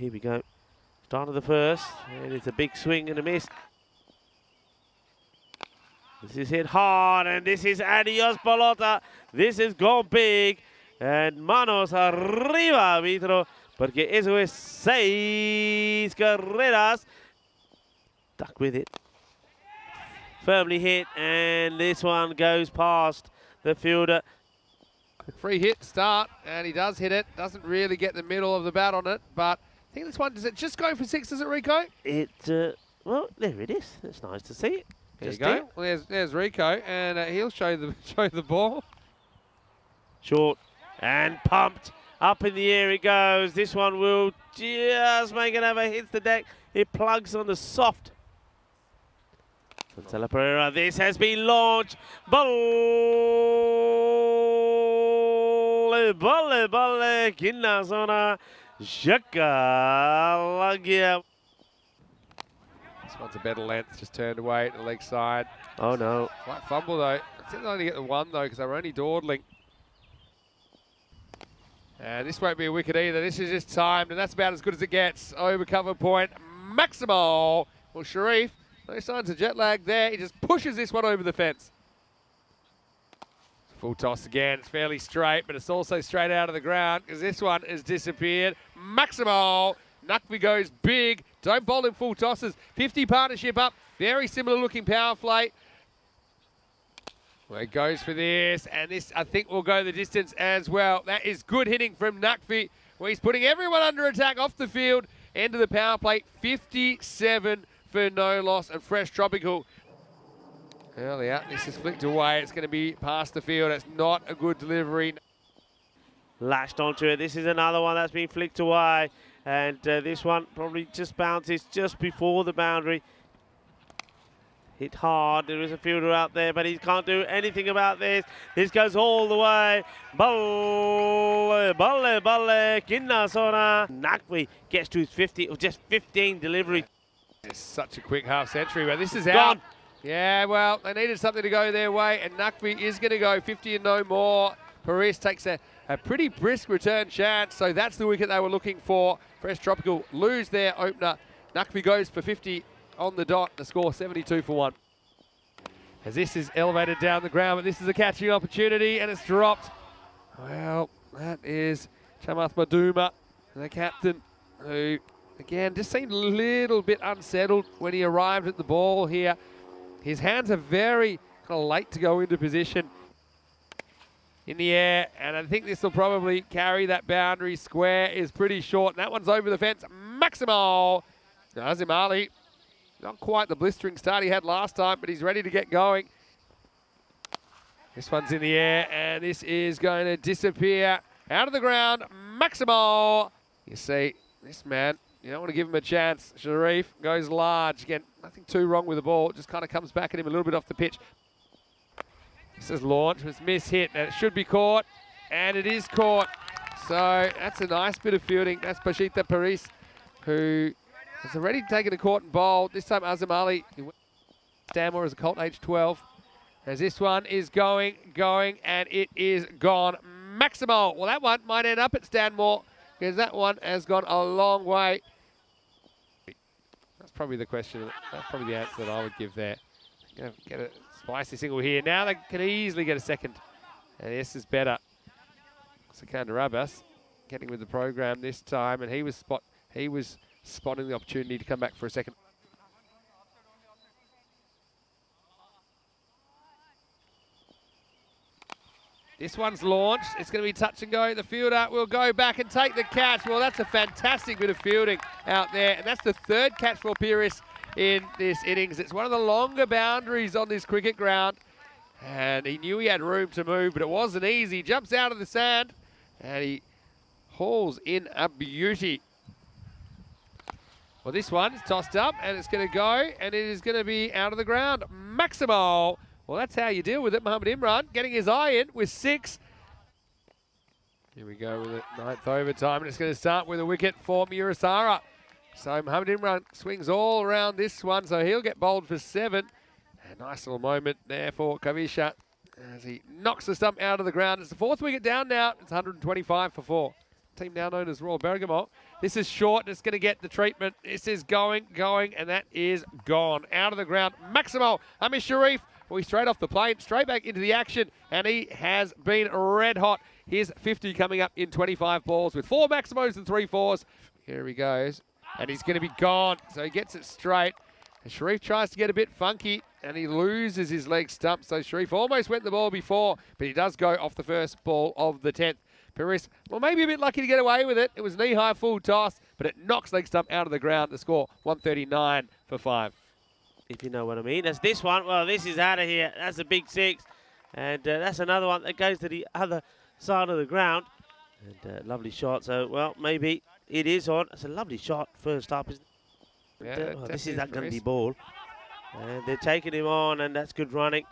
here we go. Start of the first, and it's a big swing and a miss. This is hit hard, and this is adios pelota. This is gone big, and manos arriba, árbitro, porque eso es 6 carreras. Stuck with it. Firmly hit, and this one goes past the fielder. Free hit to start, and he does hit it. Doesn't really get the middle of the bat on it, but I think this one, does it just go for 6, does it, Rico? Well, there it is. It's nice to see it. There you go. Well, there's Rico, and he'll show the ball. Short and pumped. Up in the air it goes. This one will just make it over. Hits the deck. It plugs on the soft. Santella Pereira, this has been launched. Balle, Kinna zona, Shaka, This one's a better length, just turned away to the leg side. Oh no. Slight fumble though. I think they only get the one though, because they were only dawdling. And this won't be a wicket either. This is just timed, and that's about as good as it gets. Over cover point, Maximal. Well, Sharif, no signs of jet lag there. He just pushes this one over the fence. Full toss again. It's fairly straight, but it's also straight out of the ground because this one has disappeared. Maximal. Naqvi goes big. Don't bowl in full tosses. 50 partnership up. Very similar looking power play. Well, he goes for this, and this I think will go the distance as well. That is good hitting from Naqvi, where he's putting everyone under attack off the field. End of the power play. 57 for no loss, and fresh tropical. Earlier, this is flicked away. It's going to be past the field. It's not a good delivery. Lashed onto it. This is another one that's been flicked away. And this one probably just bounces just before the boundary. Hit hard. There is a fielder out there, but he can't do anything about this. This goes all the way. Balle, Kinna zona. Naqvi gets to his 50, or just 15 deliveries. It's such a quick half century, but this is out. Yeah, well, they needed something to go their way, and Naqvi is going to go 50 and no more. Paris takes a pretty brisk return chance, so that's the wicket they were looking for. Fresh Tropical lose their opener. Naqvi goes for 50 on the dot, the score 72 for 1. As this is elevated down the ground, but this is a catching opportunity, and it's dropped. Well, that is Chamath Maduma, the captain, who, again, just seemed a little bit unsettled when he arrived at the ball here. His hands are very kind of late to go into position in the air, and I think this will probably carry that boundary. Square is pretty short, and that one's over the fence. Maximal. Nazim Ali, not quite the blistering start he had last time, but he's ready to get going. This one's in the air, and this is going to disappear out of the ground. Maximal. You see, this man, you don't want to give him a chance. Sharif goes large. Again, nothing too wrong with the ball. It just kind of comes back at him a little bit off the pitch. This is launch. It's mishit, and it should be caught. And it is caught. So that's a nice bit of fielding. That's Pashita Paris, who has already taken a caught and bowled. This time Azam Ali, Stanmore as a Colt age 12. As this one is going, and it is gone. Maximal. Well, that one might end up at Stanmore, because that one has gone a long way. That's probably the question. That's probably the answer that I would give there. Going to get a spicy single here. Now they can easily get a second. And this is better. Sikandar Abbas getting with the program this time, and he was spotting the opportunity to come back for a second. This one's launched. It's going to be touch and go. The fielder will go back and take the catch. Well, that's a fantastic bit of fielding out there. And that's the third catch for Pyrrhus in this innings. It's one of the longer boundaries on this cricket ground. And he knew he had room to move, but it wasn't easy. He jumps out of the sand, and he hauls in a beauty. Well, this one is tossed up, and it's going to go, and it is going to be out of the ground. Maximal. Well, that's how you deal with it. Mohamed Imran getting his eye in with 6. Here we go with it, 9th overtime, and it's going to start with a wicket for Murasara. So Mohamed Imran swings all around this one, so he'll get bowled for 7. A nice little moment there for Kavisha as he knocks the stump out of the ground. It's the 4th wicket down now. It's 125 for 4. team now known as Royal Bergamo. This is short, and it's going to get the treatment. This is going, and that is gone. Out of the ground, Maximo Sharif. Well, he's straight off the plane, straight back into the action, and he has been red hot. Here's 50 coming up in 25 balls with 4 Maximos and 3 4s. Here he goes, and he's going to be gone. So he gets it straight. And Sharif tries to get a bit funky, and he loses his leg stump. So Sharif almost went the ball before, but he does go off the first ball of the 10th. Paris, well, maybe a bit lucky to get away with it. It was knee-high full toss, but it knocks leg stump out of the ground. The score, 139 for 5. If you know what I mean. That's this one. Well, this is out of here. That's a big 6. And that's another one that goes to the other side of the ground. And lovely shot. So, well, maybe it is on. It's a lovely shot first up. Yeah, this is that gundy ball. And they're taking him on, and that's good running.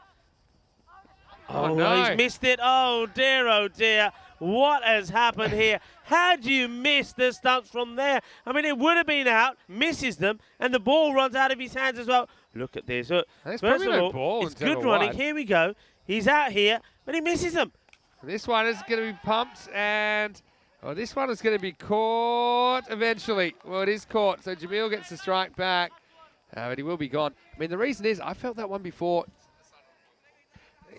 Oh, no. He's missed it. Oh, dear. What has happened here? How do you miss the stumps from there? I mean, it would have been out, misses them, and the ball runs out of his hands as well. Look at this. First of all, it's good running. Wide. Here we go. He's out here, but he misses them. This one is going to be pumped, and this one is going to be caught eventually. Well, it is caught, so Jamil gets the strike back, but he will be gone. I mean, the reason is I felt that one before.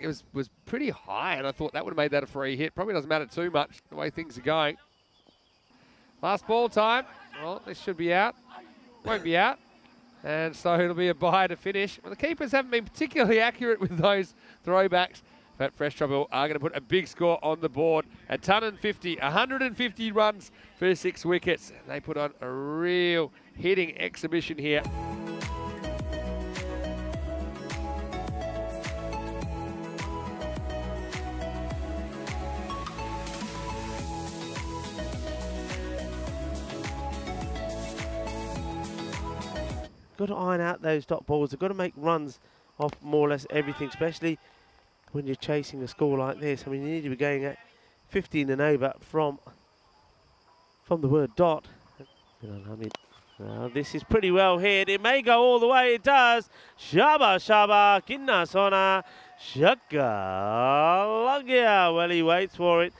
It was pretty high, and I thought that would have made that a free hit. Probably doesn't matter too much the way things are going. Last ball time. Well, this should be out. Won't be out. And so it'll be a bye to finish. Well, the keepers haven't been particularly accurate with those throwbacks, but Fresh Tropical are going to put a big score on the board. A ton and 50, 150 runs for 6 wickets. They put on a real hitting exhibition here. Got to iron out those dot balls. They've got to make runs off more or less everything, especially when you're chasing a score like this. I mean, you need to be going at 15 and over from the word dot. This is pretty well hit. It may go all the way. It does. Shaba, Kinna Sona, Shaka, Lagia. Well, he waits for it.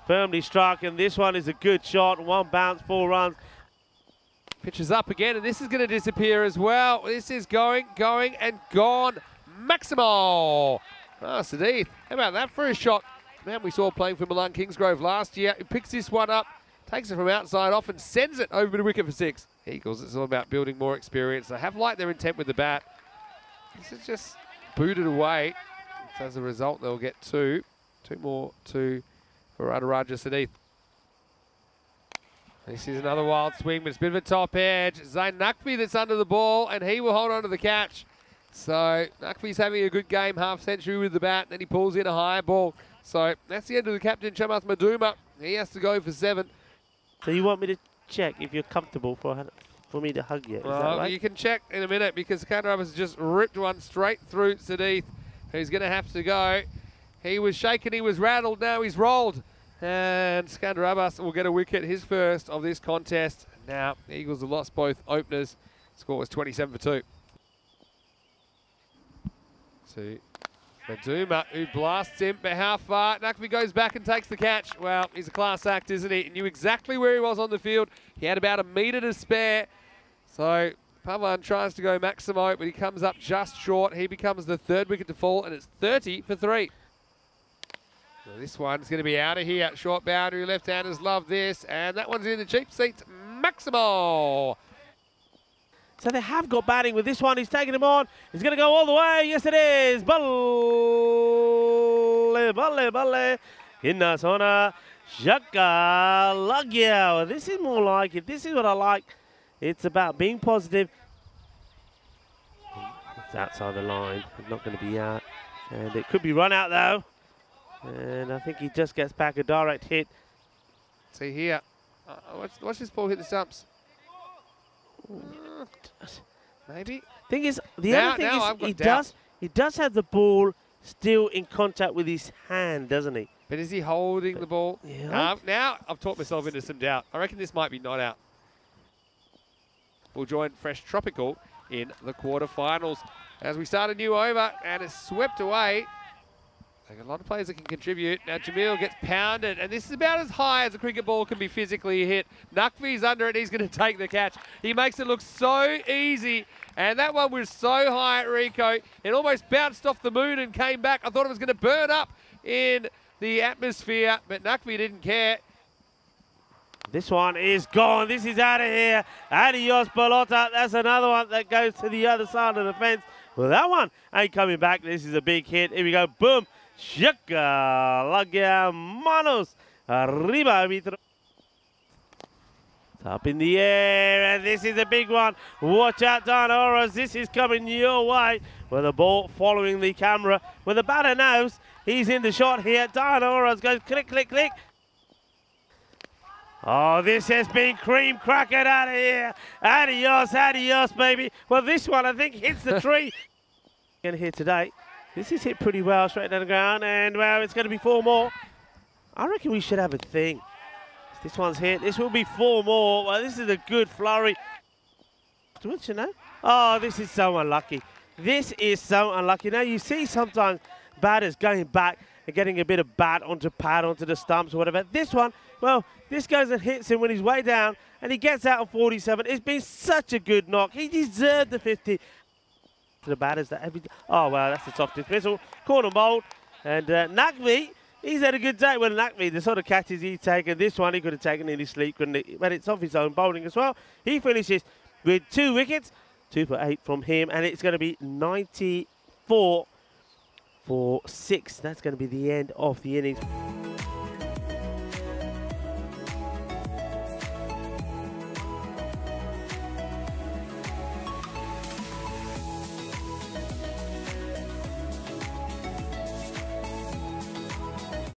Firmly struck, and this one is a good shot. 1 bounce, 4 runs. Pitch is up again, and this is going to disappear as well. This is going, and gone. Maximo. Oh, Sadith, how about that for a shot? Man, we saw playing for Milan Kingsgrove last year. He picks this one up, takes it from outside off, and sends it over to wicket for 6. Eagles, it's all about building more experience. They have liked their intent with the bat. This is just booted away. So as a result, they'll get 2. 2 more for Radaraja Sadith. This is another wild swing, but it's a bit of a top edge. Zain Naqvi that's under the ball, and he will hold on to the catch. So Naqvi's having a good game, half century with the bat, then he pulls in a high ball. So that's the end of the captain, Chamath Maduma. He has to go for 7. So you want me to check if you're comfortable for me to hug you? Is that right? You can check in a minute because Kandarabas has just ripped one straight through Sadith, who's going to have to go. He was shaken, he was rattled, now he's rolled. And Skander Abbas will get a wicket, his first of this contest. Now, the Eagles have lost both openers. Score was 27 for 2. To Maduma, who blasts him, but how far? Naqvi goes back and takes the catch. Well, he's a class act, isn't he? He knew exactly where he was on the field. He had about a metre to spare. So, Pavan tries to go Maximo, but he comes up just short. He becomes the 3rd wicket to fall, and it's 30 for 3. Well, this one's going to be out of here. Short boundary, left-handers love this. And that one's in the cheap seats. Maximo. So they have got batting with this one. He's taking him on. He's going to go all the way. Yes, it is. Balle. Hinna Sona. Shaka Lagia. Well, this is more like it. This is what I like. It's about being positive. It's outside the line. It's not going to be out. And it could be run out, though. And I think he just gets back a direct hit. See here. Watch this ball hit the stumps. Maybe. Thing is, the other thing is he does have the ball still in contact with his hand, doesn't he? But is he holding the ball? Yeah. Now I've talked myself into some doubt. I reckon this might be not out. We'll join Fresh Tropical in the quarterfinals as we start a new over, and it's swept away. A lot of players that can contribute. Now Jamil gets pounded, and this is about as high as a cricket ball can be physically hit. Naqvi's under it, he's going to take the catch. He makes it look so easy, and that one was so high at Rico, it almost bounced off the moon and came back. I thought it was going to burn up in the atmosphere, but Naqvi didn't care. This one is gone. This is out of here. Adios, Pelota. That's another one that goes to the other side of the fence. Well, that one ain't coming back. This is a big hit. Here we go. Boom. Shaka. Lagia manos. Arriba. It's up in the air, and this is a big one. Watch out, Dinosaurs. This is coming your way. With the ball following the camera. With the batter knows he's in the shot here. Dinosaurs goes click, click, click. Oh, this has been cream crackered out of here. Adios, adios, baby. Well, this one, I think, hits the tree. Going to hit today. This is hit pretty well, straight down the ground. And, well, it's going to be 4 more. I reckon we should have a thing. This one's hit. This will be 4 more. Well, this is a good flurry. What you know? Oh, this is so unlucky. This is so unlucky. Now, you see sometimes batters going back and getting a bit of bat onto pad, onto the stumps or whatever. This one, well, this goes and hits him when he's way down, and he gets out on 47. It's been such a good knock. He deserved the 50. To the batters that oh, wow, that's a soft dismissal. Corner bowled. And Naqvi, he's had a good day. Well, Naqvi, the sort of catches he's taken, this one he could have taken in his sleep, couldn't he? But it's off his own bowling as well. He finishes with 2 wickets, 2 for 8 from him, and it's going to be 94 for 6. That's going to be the end of the innings.